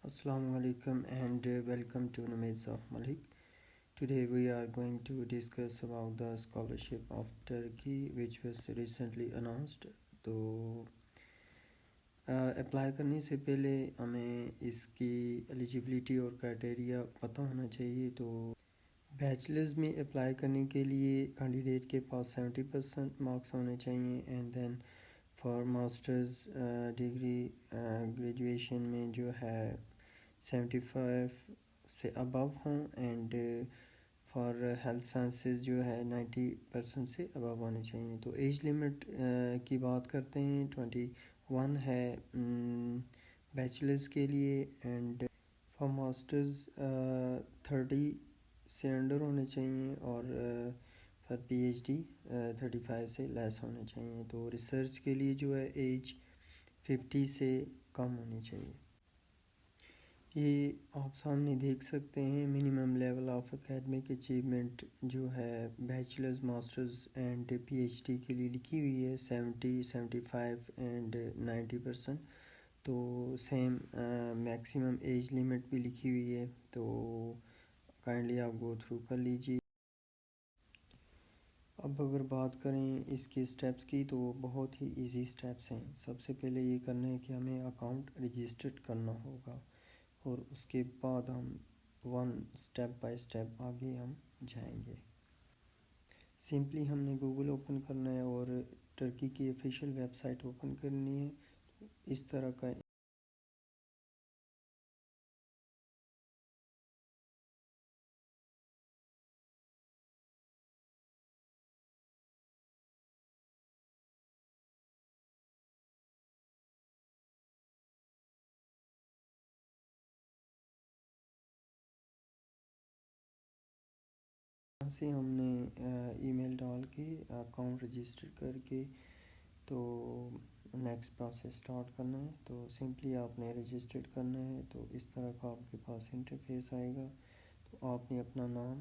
Assalamu alaikum and welcome to Numaid of Malik. Today we are going to discuss about the scholarship of Turkey which was recently announced. تو apply کرنے سے پہلے ہمیں اس کی eligibility اور criteria پتہ ہونا چاہیے. تو بیچلرز میں اپلائی کرنے کے لیے کینڈیڈیٹ کے پاس 70% مارکس ہونے چاہیے and then for masters degree graduation میں جو ہے 75 سے ابو ہوں اینڈ فار ہیلتھ سائنسز جو ہے 90% سے ابو ہونے چاہیے. تو ایج لمٹ کی بات کرتے ہیں 21 ہے بیچلرز کے لیے اینڈ فار ماسٹرز 30 سے انڈر ہونے چاہیے اور فار پی ایچ ڈی 35 سے لیس ہونے چاہیے. تو ریسرچ کے لیے جو ہے ایج 50 سے کم ہونی چاہیے. یہ آپ سامنے دیکھ سکتے ہیں minimum level of academic achievement جو ہے bachelors masters and P H D کے لیے لکھی ہوئی ہے 70 75 اینڈ 90%. تو سیم میکسیمم ایج لمٹ بھی لکھی ہوئی ہے, تو کائنڈلی آپ گو تھرو کر لیجیے. اب اگر بات کریں اس کے سٹیپس کی تو بہت ہی ایزی سٹیپس ہیں. سب سے پہلے یہ کرنا ہے کہ ہمیں اکاؤنٹ رجسٹرڈ کرنا ہوگا اور اس کے بعد ہم سٹیپ بائی سٹیپ آگے ہم جائیں گے. سمپلی ہم نے گوگل اوپن کرنا ہے اور ٹرکی کی آفیشیل ویب سائٹ اوپن کرنی ہے. اس طرح کا سے ہم نے ای میل ڈال کے اکاؤنٹ رجسٹر کر کے تو نیکسٹ پروسیس سٹارٹ کرنا ہے. تو سمپلی آپ نے رجسٹرڈ کرنا ہے. تو اس طرح کا آپ کے پاس انٹرفیس آئے گا. تو آپ نے اپنا نام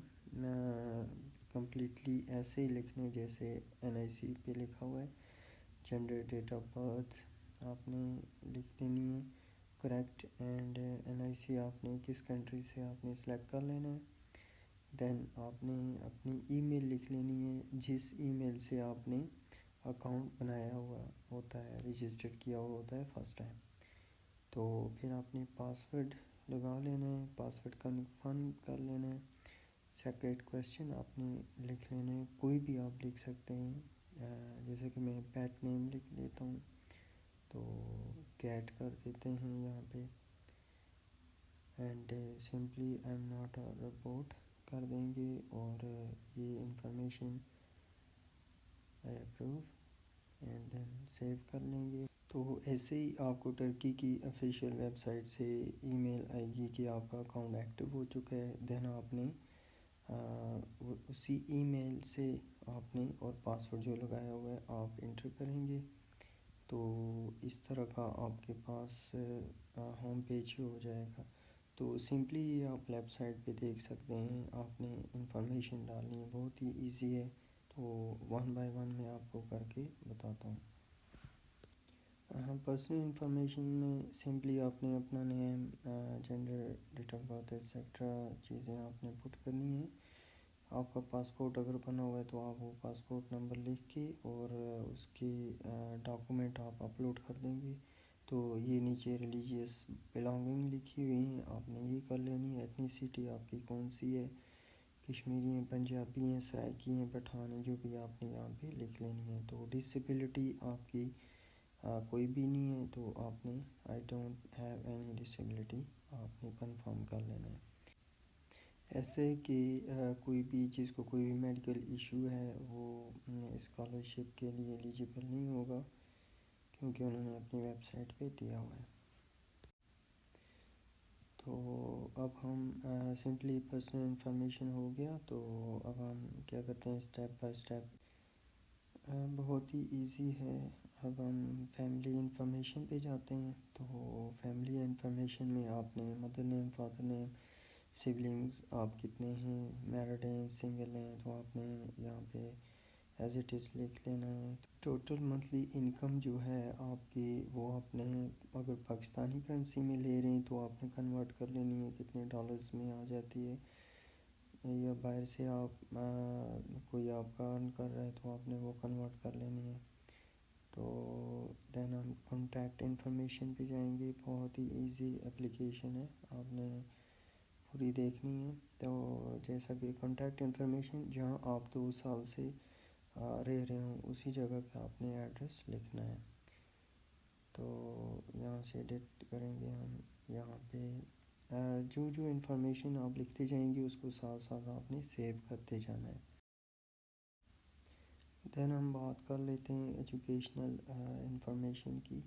کمپلیٹلی ایسے ہی لکھنا ہے جیسے این آئی سی پہ لکھا ہوا ہے. جنڈر ڈیٹ آف برتھ آپ نے لکھ دینی ہے کریکٹ اینڈ این آئی سی آپ نے کس کنٹری سے آپ نے سلیکٹ کر لینا ہے. دین آپ نے اپنی ای میل لکھ لینی ہے جس ای میل سے آپ نے اکاؤنٹ بنایا ہوا ہوتا ہے, رجسٹرڈ کیا ہوا ہوتا ہے فرسٹ ٹائم. تو پھر آپ نے پاسورڈ لگا لینا ہے, پاسورڈ کنفرم کر لینا ہے. سیپریٹ کویسچن آپ نے لکھ لینا ہے, کوئی بھی آپ لکھ سکتے ہیں, جیسے کہ میں پیٹ نیم لکھ لیتا ہوں تو کیٹ کر دیتے ہیں یہاں پہ and simply I am not a report کر دیں گے اور یہ information I approve and then save کر لیں گے. تو ایسے ہی آپ کو ٹرکی کی آفیشیل ویب سائٹ سے ای میل آئے گی کہ آپ کا اکاؤنٹ ایکٹیو ہو چکا ہے. دین آپ نے اسی ای میل سے آپ نے اور پاسورڈ جو لگایا ہوا ہے آپ انٹر کریں گے. تو اس طرح کا آپ کے پاس ہوم پیج ہو جائے گا. تو سمپلی یہ آپ ویب سائٹ پہ دیکھ سکتے ہیں, آپ نے انفارمیشن ڈالنی ہے, بہت ہی ایزی ہے. تو ون بائی ون میں آپ کو کر کے بتاتا ہوں. پرسنل انفارمیشن میں سمپلی آپ نے اپنا name, gender, date of birth etcetera چیزیں آپ نے پٹ کرنی ہیں. آپ کا پاسپورٹ اگر بنا ہوا ہے تو آپ وہ پاسپورٹ نمبر لکھ کے اور اس کی ڈاکومنٹ آپ اپلوڈ کر دیں گے. تو یہ نیچے ریلیجیس بلانگنگ لکھی ہوئی ہیں, آپ نے یہ کر لینی ہے. ایتھنیسٹی آپ کی کون سی ہے, کشمیری ہیں, پنجابی ہیں, سرائکی ہیں, پٹھان ہیں, جو بھی آپ نے یہاں پہ لکھ لینی ہے. تو ڈسیبلٹی آپ کی کوئی بھی نہیں ہے تو آپ نے I don't have any disability آپ نے کنفرم کر لینا ہے. ایسے کہ کوئی بھی چیز کو کوئی بھی میڈیکل ایشو ہے وہ اسکالرشپ کے لیے ایلیجیبل نہیں ہوگا کیونکہ انہوں نے اپنی ویب سائٹ پہ دیا ہوا ہے. تو اب ہم سمپلی پرسنل انفارمیشن ہو گیا. تو اب ہم کیا کرتے ہیں اسٹیپ بائی اسٹیپ, بہت ہی ایزی ہے. اب ہم فیملی انفارمیشن پہ جاتے ہیں. تو فیملی انفارمیشن میں آپ نے مدر نیم, فادر نیم, سبلنگز آپ کتنے ہیں, میرڈ ہیں, سنگل ہیں, تو آپ نے یہاں پہ ایز اٹ از لکھ لینا ہے. ٹوٹل منتھلی انکم جو ہے آپ کی وہ آپ نے اگر پاکستانی کرنسی میں لے رہے ہیں تو آپ نے کنورٹ کر لینی ہے کتنے ڈالرز میں آ جاتی ہے، یا باہر سے آپ کوئی آپ کا ارن کر رہا ہے تو آپ نے وہ کنورٹ کر لینی ہے. تو دین ہم کانٹیکٹ انفارمیشن پہ جائیں گے. بہت ہی ایزی اپلیکیشن ہے، آپ نے پوری دیکھنی ہے. تو جیسا کہ کانٹیکٹ انفارمیشن جہاں آپ 2 سال سے رہ رہے ہوں اسی جگہ پہ آپ نے ایڈریس لکھنا ہے. تو یہاں سے ایڈٹ کریں گے ہم. یہاں پہ جو انفارمیشن آپ لکھتے جائیں گے اس کو ساتھ ساتھ آپ نے سیو کرتے جانا ہے. دین ہم بات کر لیتے ہیں ایجوکیشنل انفارمیشن کی.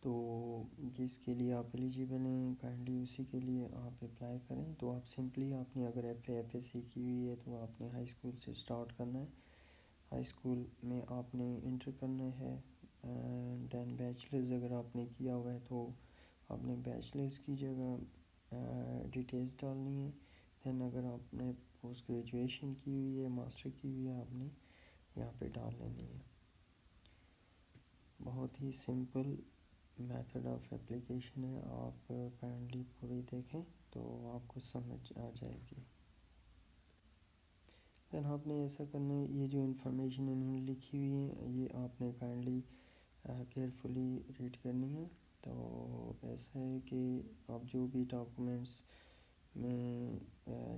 تو جس کے لیے آپ ایلیجیبل ہیں کائنڈلی اسی کے لیے آپ اپلائی کریں. تو آپ سمپلی آپ نے اگر ایف ایس سی کی ہوئی ہے تو آپ نے ہائی اسکول سے اسٹارٹ کرنا ہے. ہائی اسکول میں آپ نے انٹر کرنا ہے. دین بیچلرز اگر آپ نے کیا ہوا ہے تو آپ نے بیچلرز کی جگہ ڈیٹیلز ڈالنی ہے. دین اگر آپ نے پوسٹ گریجویشن کی ہوئی ہے ماسٹر کی ہوئی ہے آپ نے یہاں پہ ڈال لینی ہے. بہت ہی سمپل میتھڈ آف اپلیکیشن ہے. آپ کائنڈلی پوری دیکھیں تو آپ کو سمجھ آ جائے گی. دین آپ نے ایسا کرنا ہے، یہ جو انفارمیشن انہوں نے لکھی ہوئی ہے یہ آپ نے کائنڈلی کیئرفلی ریڈ کرنی ہے. تو ایسا ہے کہ آپ جو بھی ڈاکومنٹس میں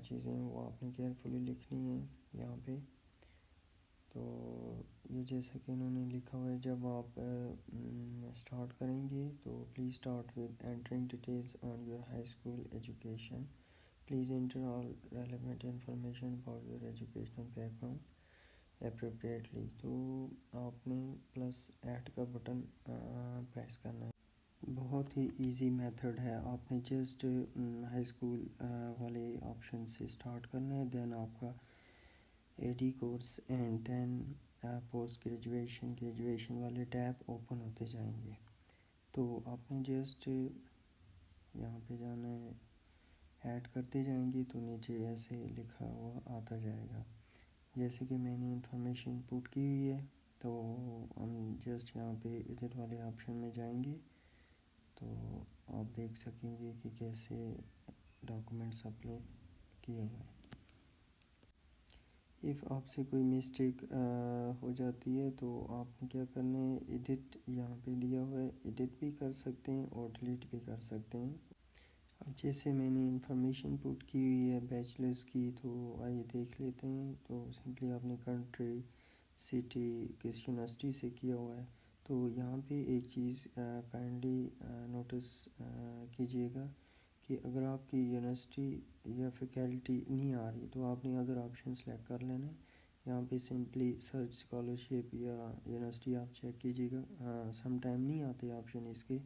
چیزیں وہ آپ نے کیئرفلی لکھنی ہیں یہاں پہ. تو یہ جیسا کہ انہوں نے لکھا ہوا ہے جب آپ اسٹارٹ کریں گے تو please start with entering details on your high school education. Please enter all relevant information about your educational background appropriately. تو آپ نے پلس ایڈ کا بٹن پریس کرنا ہے. بہت ہی ایزی میتھڈ ہے. آپ نے جسٹ ہائی اسکول والے آپشن سے اسٹارٹ کرنا ہے. دین آپ کا A D course and then post graduation والے ٹیب اوپن ہوتے جائیں گے. تو آپ نے جسٹ یہاں پہ جانا ہے، ایڈ کرتے جائیں گے تو نیچے ایسے لکھا ہوا آتا جائے گا. جیسے کہ میں نے انفارمیشن پٹ کی ہوئی ہے تو ہم جسٹ یہاں پہ ایڈٹ والے آپشن میں جائیں گے تو آپ دیکھ سکیں گے کہ کیسے ڈاکومنٹس اپلوڈ کیے ہوئے ہیں. ایف آپ سے کوئی مسٹیک ہو جاتی ہے تو آپ نے کیا کرنا ہے، ایڈٹ یہاں پہ دیا ہوا ہے، ایڈٹ بھی کر سکتے ہیں اور ڈیلیٹ بھی کر سکتے ہیں. اب جیسے میں نے انفارمیشن پٹ کی ہوئی ہے بیچلرز کی تو آئیے دیکھ لیتے ہیں. تو سمپلی آپ نے کنٹری سٹی کس یونیورسٹی سے کیا ہوا ہے. تو یہاں پہ ایک چیز کائنڈلی نوٹس کیجیے گا کہ اگر آپ کی یونیورسٹی یا فیکلٹی نہیں آ رہی تو آپ نے ادر آپشن سلیکٹ کر لینا ہے. یہاں پہ سمپلی سرچ اسکالرشپ یا یونیورسٹی آپ چیک کیجیے گا. سم ٹائم نہیں آتے آپشن اس کے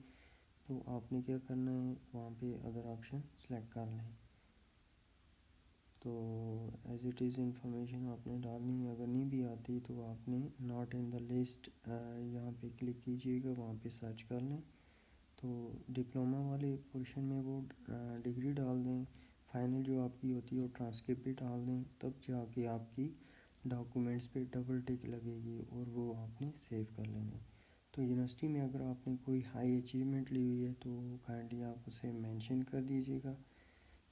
تو آپ نے کیا کرنا ہے وہاں پہ ادر آپشن سلیکٹ کر لیں. تو ایز اٹ از انفارمیشن آپ نے ڈالنی ہے. اگر نہیں بھی آتی تو آپ نے ناٹ ان دا لسٹ یہاں پہ کلک کیجیے گا، وہاں پہ سرچ کر لیں. تو ڈپلومہ والے پورشن میں وہ ڈگری ڈال دیں. فائنل جو آپ کی ہوتی ہے وہ ٹرانسکرپٹ بھی ڈال دیں، تب جا کے آپ کی ڈاکومنٹس پہ ڈبل ٹک لگے گی اور وہ آپ نے سیو کر لینا ہے. تو یونیورسٹی میں اگر آپ نے کوئی ہائی اچیومنٹ لی ہوئی ہے تو کائنڈلی آپ اسے مینشن کر دیجیے گا،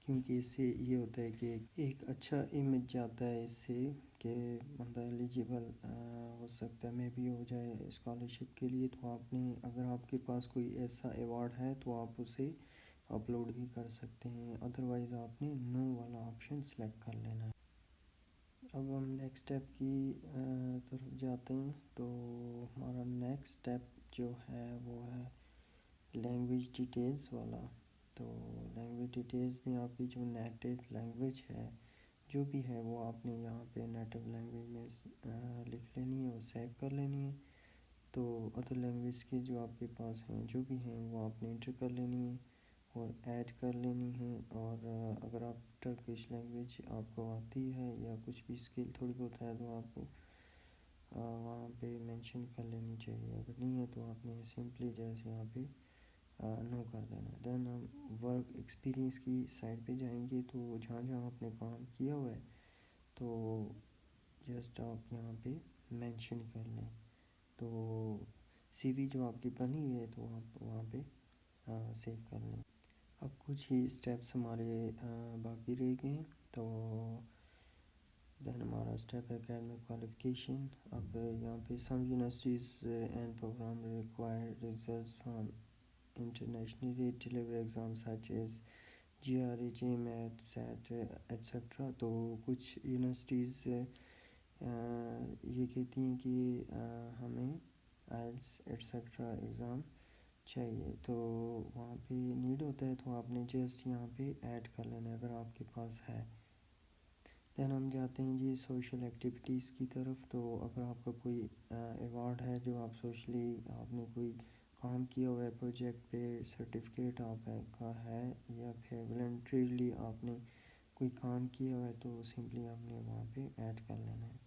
کیونکہ اس سے یہ ہوتا ہے کہ ایک اچھا امیج جاتا ہے اس سے کہ بندہ ایلیجیبل ہو سکتا ہے، میں بھی ہو جائے اسکالرشپ کے لیے. تو آپ نے اگر آپ کے پاس کوئی ایسا ایوارڈ ہے تو آپ اسے اپلوڈ بھی کر سکتے ہیں. ادروائز آپ نے نو والا آپشن سلیکٹ کر لینا ہے. اب ہم نیکسٹ اسٹیپ کی طرف جاتے ہیں. تو ہمارا نیکسٹ اسٹیپ جو ہے وہ ہے لینگویج ڈیٹیلز والا. تو لینگویج ڈیٹیلز میں آپ کی جو نیٹیو لینگویج ہے جو بھی ہے وہ آپ نے یہاں پہ نیٹیو لینگویج میں لکھ لینی ہے اور سیو کر لینی ہے. تو ادر لینگویج کے جو آپ کے پاس ہیں جو بھی ہیں وہ آپ نے انٹر کر لینی ہے اور ایڈ کر لینی ہے. اور اگر آپ ٹرکش لینگویج آپ کو آتی ہے یا کچھ بھی اسکل تھوڑی بہت ہے تو آپ کو وہاں پہ مینشن کر لینی چاہیے. اگر نہیں ہے تو آپ نے سمپلی جیسے یہاں پہ نو کر دینا. دین ہم ورک ایکسپیرینس کی سائڈ پہ جائیں گے. تو جہاں جہاں آپ نے کام کیا ہوا ہے تو جسٹ آپ یہاں پہ مینشن کر لیں. تو سی وی جو آپ کی بنی ہوئی ہے تو آپ وہاں پہ سیو کر لیں. اب کچھ ہی اسٹیپس ہمارے باقی رہ گئے ہیں. تو دین ہمارا اسٹیپ ہے اکیڈمک کوالیفیکیشن. اب یہاں پہ some universities and program require results from international delivery exam such as G R E GMAT SAT etcetera. تو کچھ یونیورسٹیز یہ کہتی ہیں کہ ہمیں آئلس ایٹسٹرا ایگزام چاہیے. تو وہاں پہ نیڈ ہوتا ہے تو آپ نے جسٹ یہاں پہ ایڈ کر لینا ہے اگر آپ کے پاس ہے. دین ہم جاتے ہیں جی سوشل ایکٹیویٹیز کی طرف. تو اگر آپ کا کوئی ایوارڈ ہے جو آپ سوشلی آپ نے کوئی کام کیا ہوا ہے پروجیکٹ پہ, سرٹیفکیٹ آپ کا ہے, یا پھر والنٹریلی آپ نے کوئی کام کیا ہوا ہے تو سمپلی آپ نے وہاں پہ ایڈ کر لینا ہے.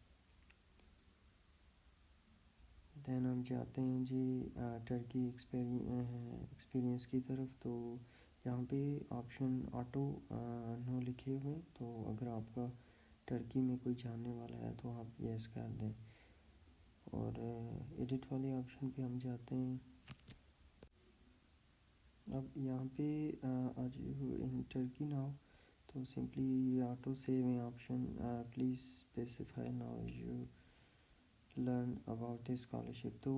دین ہم جاتے ہیں جی ٹرکی ایکسپیرینس کی طرف. تو یہاں پہ آپشن آٹو نو لکھے ہوئے. تو اگر آپ کا ٹرکی میں کوئی جاننے والا ہے تو آپ یس کر دیں. اور ایڈٹ والے آپشن پہ ہم جاتے ہیں. اب یہاں پہ آج ان ٹرکی ناؤ تو سمپلی یہ آٹو سیو ہے option. Please specify now you learn about the scholarship. تو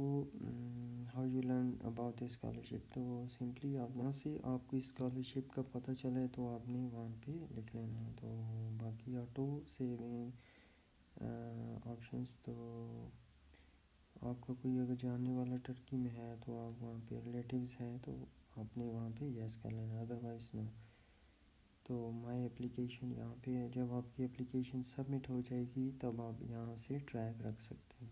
how you learn about the scholarship. تو سمپلی آپ وہاں سے آپ کو اسکالرشپ کا پتہ چلے تو آپ نے وہاں پہ لکھ لینا ہے. تو باقی آٹو سیو ہیں آپشنس. تو آپ کا کوئی اگر جاننے والا ٹرکی میں ہے تو آپ وہاں پہ ریلیٹیوز ہے تو آپ نے وہاں پہ یس کر لینا, ادروائز نو. تو مائی اپلیکیشن یہاں پہ ہے. جب آپ کی اپلیکیشن سبمٹ ہو جائے گی تب آپ یہاں سے ٹریک رکھ سکتے ہیں.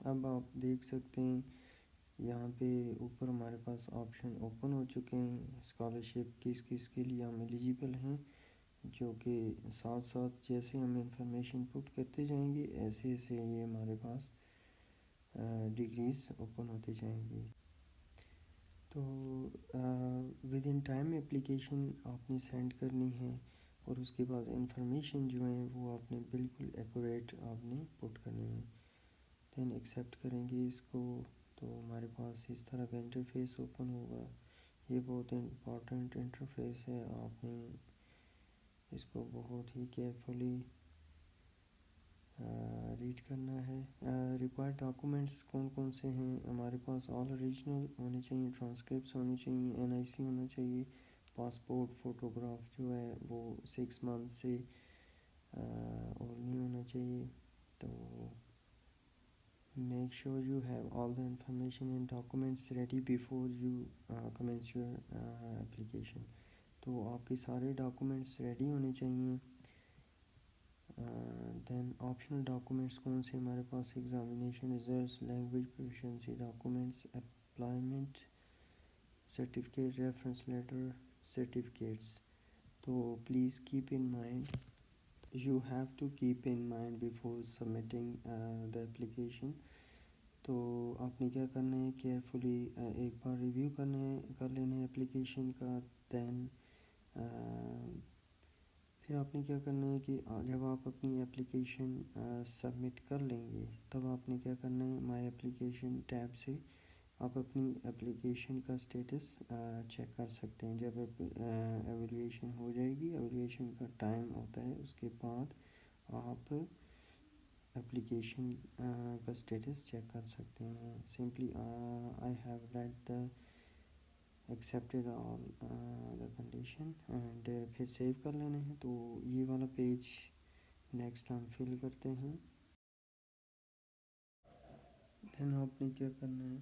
اب آپ دیکھ سکتے ہیں یہاں پہ اوپر ہمارے پاس آپشن اوپن ہو چکے ہیں. اسکالرشپ کس کس کے لیے ہم ایلیجیبل ہیں, جو کہ ساتھ ساتھ جیسے ہم انفارمیشن پٹ کرتے جائیں گے ایسے ایسے یہ ہمارے پاس ڈگریز اوپن ہوتے جائیں گی. تو ود ان ٹائم اپلیکیشن آپ نے سینڈ کرنی ہے اور اس کے بعد انفارمیشن جو ہیں وہ آپ نے بالکل ایکوریٹ آپ نے پٹ کرنی ہے. دین ایکسیپٹ کریں گے اس کو تو ہمارے پاس اس طرح کا انٹرفیس اوپن ہوگا. یہ بہت امپورٹنٹ انٹرفیس ہے, آپ نے اس کو بہت ہی کیئرفلی ریڈ کرنا ہے. ریکوائرڈ ڈاکومنٹس کون کون سے ہیں ہمارے پاس؟ آل اوریجنل ہونے چاہیے, ٹرانسکرپٹس ہونی چاہیے, این آئی سی ہونا چاہیے, پاسپورٹ فوٹوگراف جو ہے وہ 6 منتھ سے اور نہیں ہونا چاہیے. تو make sure you have all the information and documents ready before you commence your application. تو آپ کے سارے ڈاکومنٹس ریڈی ہونے چاہیے. دین آپشنل ڈاکومنٹس کون سے ہمارے پاس؟ Examination results, language proficiency documents, employment certificate, reference letter, certificates. تو please keep in mind, you have to keep in mind before submitting the application. تو آپ نے کیا کرنا ہے, کیئرفلی ایک بار ریویو کر لینا ہے اپلیکیشن کا. دین پھر آپ نے کیا کرنا ہے کہ جب آپ اپنی اپلیکیشن سبمٹ کر لیں گے تب آپ نے کیا کرنا ہے, مائی اپلیکیشن ٹیب سے آپ اپنی اپلیکیشن کا اسٹیٹس چیک کر سکتے ہیں. جب ایویلیویشن ہو جائے گی, ایویلیویشن کا ٹائم ہوتا ہے, اس کے بعد آپ اپلیکیشن کا اسٹیٹس چیک کر سکتے ہیں. Simply I have read the accepted all the condition and پھر سیو کر لینا ہے. تو یہ والا پیج نیکسٹ ہم فل کرتے ہیں. دین آپ نے کیا کرنا ہے,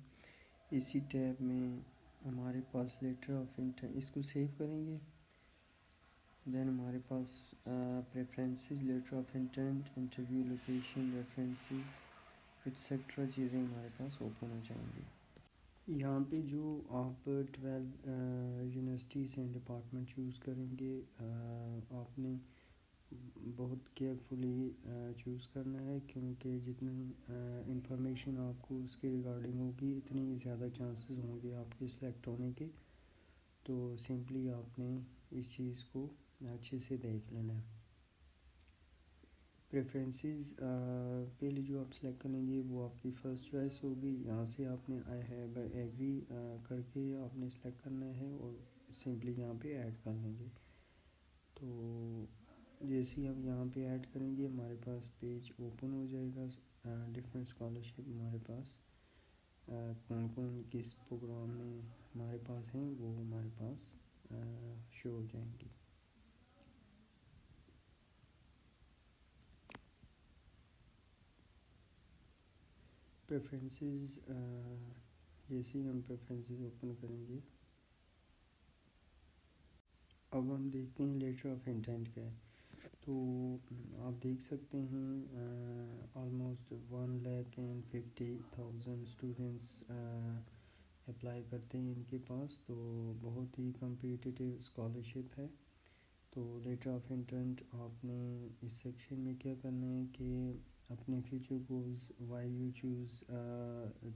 اسی ٹیب میں ہمارے پاس لیٹر آف انٹینٹ, اس کو سیو کریں گے. دین ہمارے پاس preferences, letter of intent, interview location, references etcetera چیزیں ہمارے پاس اوپن ہو جائیں گی. یہاں پہ جو آپ 12 یونیورسٹیز اینڈ ڈپارٹمنٹ چوز کریں گے آپ نے بہت کیئرفلی چوز کرنا ہے, کیونکہ جتنی انفارمیشن آپ کو اس کے ریگارڈنگ ہوگی اتنی زیادہ چانسز ہوں گے آپ کے سلیکٹ ہونے کے. تو سمپلی آپ نے اس چیز کو اچھے سے دیکھ لینا ہے. پریفرنسز پہلے جو آپ سلیکٹ کریں گے وہ آپ کی فرسٹ چوائس ہوگی. یہاں سے آپ نے آئی ہیو ایگری کر کے آپ نے سلیکٹ کرنا ہے اور سمپلی یہاں پہ ایڈ کر لیں گے. تو جیسے ہی ہم یہاں پہ ایڈ کریں گے ہمارے پاس پیج اوپن ہو جائے گا. ڈفرینٹ اسکالرشپ ہمارے پاس کون کون کس پروگرام میں ہمارے پاس ہیں وہ ہمارے پاس شو ہو جائیں گی. پریفرنسز جیسے ہی ہم پریفرنسز اوپن کریں گے اب ہم دیکھتے ہیں لیٹر آف انٹینٹ کیا ہے. تو آپ دیکھ سکتے ہیں آلموسٹ 1,50,000 اسٹوڈنٹس اپلائی کرتے ہیں ان کے پاس. تو بہت ہی کمپیٹیٹیو اسکالرشپ ہے. تو لیٹر آف انٹینٹ آپ نے اس سیکشن میں کیا کرنا ہے کہ اپنے future goals why you choose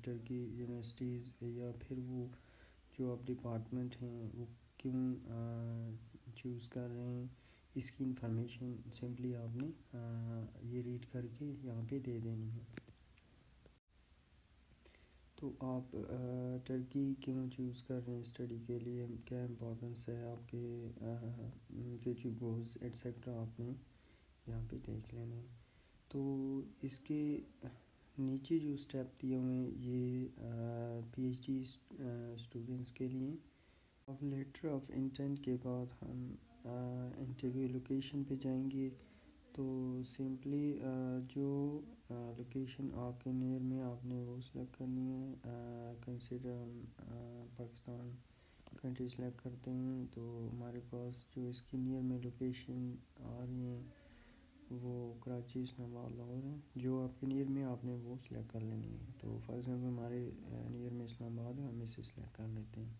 Turkey universities یا پھر وہ جو آپ ڈپارٹمنٹ ہیں وہ کیوں چوز کر رہے ہیں اس کی انفارمیشن سمپلی آپ نے یہ ریڈ کر کے یہاں پہ دے دینی ہے. تو آپ ٹرکی کیوں چوز کر رہے ہیں اسٹڈی کے لیے, کیا امپورٹنس ہے آپ کے فیوچر گولز ایٹسیکٹرا آپ نے یہاں پہ دیکھ لینا ہے. تو اس کے نیچے جو اسٹیپ دیے ہوئے ہیں یہ پی ایچ ڈی اسٹوڈنٹس کے لیے. اب لیٹر آف انٹینٹ کے بعد ہم انٹرویو لوکیشن پہ جائیں گے. تو سمپلی جو لوکیشن آپ کے نیئر میں آپ نے وہ سلیکٹ کرنی ہے. کنسیڈر ہم پاکستان کنٹری سلیکٹ کرتے ہیں تو ہمارے پاس جو اس کی نیئر میں لوکیشن آ رہی ہیں وہ کراچی, اسلام آباد, لاہور ہیں. جو آپ کے نیئر میں آپ نے وہ سلیکٹ کر لینی ہے. تو فار ایگزامپل ہمارے نیئر میں اسلام آباد ہے, ہم اسے سلیکٹ کر لیتے ہیں.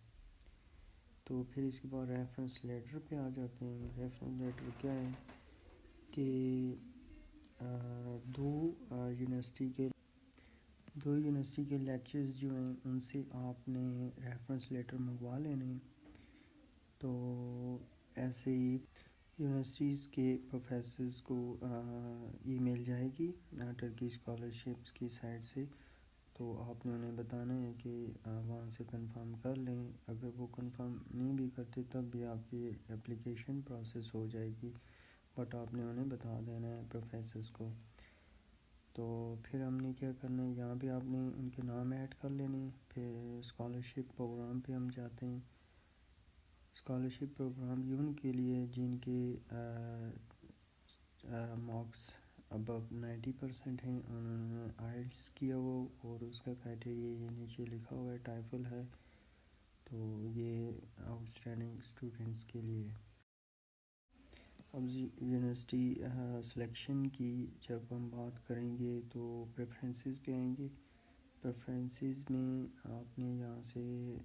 تو پھر اس کے بعد ریفرنس لیٹر پہ آ جاتے ہیں. ریفرنس لیٹر کیا ہے کہ دو یونیورسٹی کے لیکچرز جو ہیں ان سے آپ نے ریفرنس لیٹر منگوا لینے ہیں. تو ایسے ہی یونیورسٹیز کے پروفیسرز کو ای میل جائے گی ٹرکی اسکالرشپس کی سائٹ سے. تو آپ نے انہیں بتانا ہے کہ وہاں سے کنفرم کر لیں. اگر وہ کنفرم نہیں بھی کرتے تب بھی آپ کی اپلیکیشن پروسیس ہو جائے گی, بٹ آپ نے انہیں بتا دینا ہے پروفیسرز کو. تو پھر ہم نے کیا کرنا ہے, یہاں پہ آپ نے ان کے نام ایڈ کر لینے ہیں. پھر اسکالرشپ پروگرام پہ ہم جاتے ہیں. اسکالرشپ پروگرام یہ ان کے لیے جن کے مارکس ابو 90% ہیں, انہوں نے آئلٹس کیا ہو اور اس کا کرائٹیریا یہ نیچے لکھا ہوا ہے ٹائفل ہے. تو یہ آؤٹ اسٹینڈنگ اسٹوڈنٹس کے لیے. اب یونیورسٹی سلیکشن کی جب ہم بات کریں گے تو پریفرنسز پہ آئیں گے. پریفرنسز میں آپ نے یہاں سے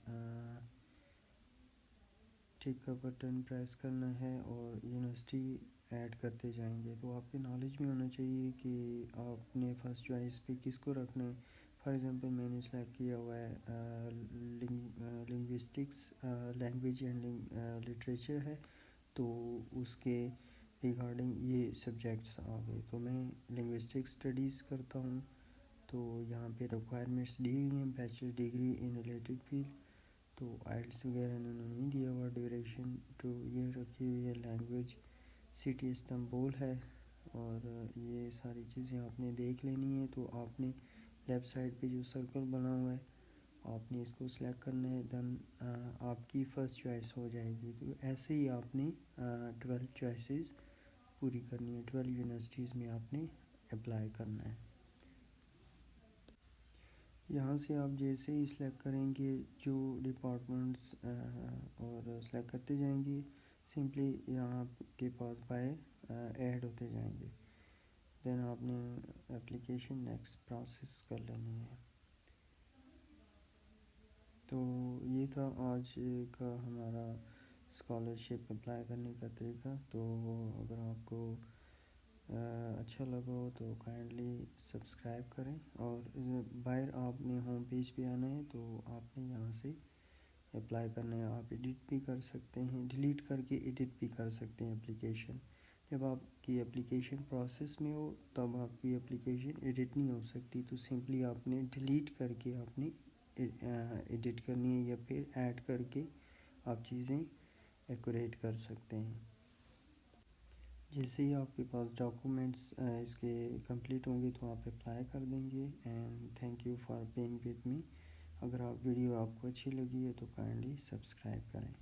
ٹک کا بٹن پریس کرنا ہے اور یونیورسٹی ایڈ کرتے جائیں گے. تو آپ کے نالج میں ہونا چاہیے کہ آپ نے فرسٹ چوائس پہ کس کو رکھنا ہے. فار ایگزامپل میں نے سلیکٹ کیا ہوا ہے لنگوسٹکس, لینگویج اینڈ لٹریچر ہے. تو اس کے ریگارڈنگ یہ سبجیکٹس آ گئے. تو میں لنگوسٹک اسٹڈیز کرتا ہوں. تو یہاں پہ ریکوائرمنٹس دی ہوئی ہیں bachelor degree in related field. تو آئلٹس وغیرہ انہوں نے نہیں دیا ہوا. ڈیوریشن تو یہ رکھی ہوئی ہے. لینگویج سٹی استنبول ہے. اور یہ ساری چیزیں آپ نے دیکھ لینی ہے. تو آپ نے لیفٹ سائڈ پہ جو سرکل بنا ہوا ہے آپ نے اس کو سلیکٹ کرنا ہے. دین آپ کی فرسٹ چوائس ہو جائے گی. تو ایسے ہی آپ نے 12 چوائسیز پوری کرنی ہے. 12 یونیورسٹیز میں آپ نے اپلائی کرنا ہے. یہاں سے آپ جیسے ہی سلیکٹ کریں گے جو ڈپارٹمنٹس اور سلیکٹ کرتے جائیں گے سمپلی یہاں کے پاس بائی ایڈ ہوتے جائیں گے. دین آپ نے اپلیکیشن نیکسٹ پروسیس کر لینی ہے. تو یہ تھا آج کا ہمارا اسکالرشپ اپلائی کرنے کا طریقہ. تو اگر آپ کو اچھا لگا ہو تو کائنڈلی سبسکرائب کریں. اور باہر آپ نے ہوم پیج پہ آنا ہے تو آپ نے یہاں سے اپلائی کرنا ہے. آپ ایڈٹ بھی کر سکتے ہیں, ڈیلیٹ کر کے ایڈٹ بھی کر سکتے ہیں اپلیکیشن. جب آپ کی اپلیکیشن پروسیس میں ہو تب آپ کی اپلیکیشن ایڈٹ نہیں ہو سکتی، تو سمپلی آپ نے ڈیلیٹ کر کے آپ نے ایڈٹ کرنی ہے یا پھر ایڈ کر کے آپ چیزیں ایکوریٹ کر سکتے ہیں۔ جیسے ہی آپ کے پاس ڈاکومنٹس اس کے کمپلیٹ ہوں گے تو آپ اپلائی کر دیں گے۔ And thank you for being with me. اگر ویڈیو آپ کو اچھی لگی ہے تو کائنڈلی سبسکرائب کریں۔